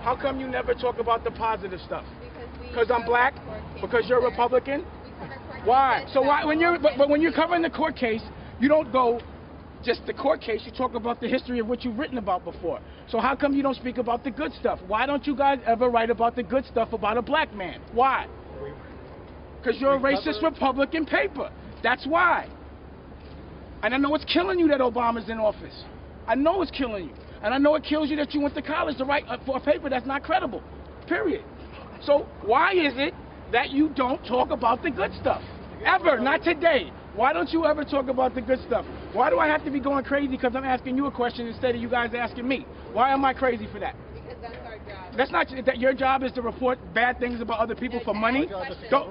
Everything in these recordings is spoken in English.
How come you never talk about the positive stuff? Because I'm black? Because you're a Republican? Why? So why when you're but when you're covering the court case, you don't go just the court case, you talk about the history of what you've written about before. So how come you don't speak about the good stuff? Why don't you guys ever write about the good stuff about a black man? Why? Because you're a racist Republican paper. That's why. And I know it's killing you that Obama's in office. I know it's killing you. And I know it kills you that you went to college to write for a paper that's not credible. Period. So why is it that you don't talk about the good stuff? Ever. Not today. Why don't you ever talk about the good stuff? Why do I have to be going crazy because I'm asking you a question instead of you guys asking me? Why am I crazy for that? Because that's our job. That's not that your job is to report bad things about other people for money.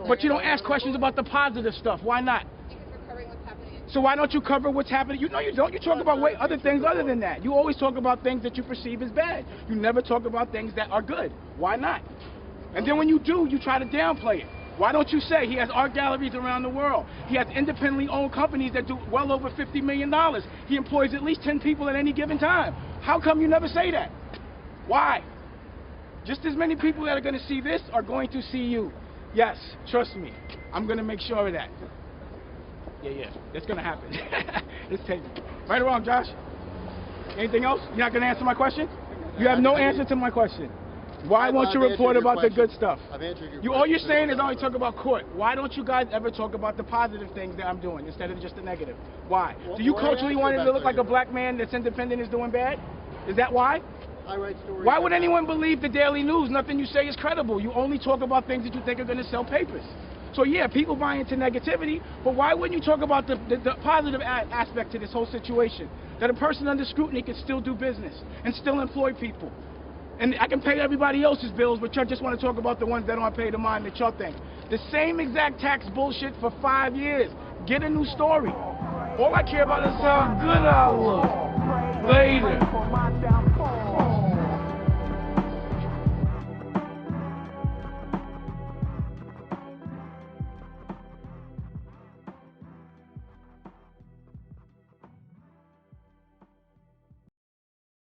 But you don't ask questions about the positive stuff. Why not? Because we're covering what's happening. So why don't you cover what's happening? You know you don't. You talk about other things other than that. You always talk about things that you perceive as bad. You never talk about things that are good. Why not? And then when you do, you try to downplay it. Why don't you say he has art galleries around the world? He has independently owned companies that do well over $50 million. He employs at least 10 people at any given time. How come you never say that? Why? Just as many people that are going to see this are going to see you. Yes, trust me. I'm going to make sure of that. Yeah, it's going to happen. It's taken. Right or wrong, Josh? Anything else? You're not going to answer my question? You have no answer to my question. Why won't you report about the good stuff? I've answered your question. All you're saying is only talk about court. Why don't you guys ever talk about the positive things that I'm doing instead of just the negative? Why? Do you culturally want it to look like a black man that's independent is doing bad? Is that why? I write stories. Why would anyone believe the Daily News? Nothing you say is credible. You only talk about things that you think are going to sell papers. So yeah, people buy into negativity, but why wouldn't you talk about the positive aspect to this whole situation? That a person under scrutiny can still do business and still employ people. And I can pay everybody else's bills, but y'all just want to talk about the ones that aren't paid to mine that y'all think. The same exact tax bullshit for 5 years. Get a new story. All I care about is how good I look. Later.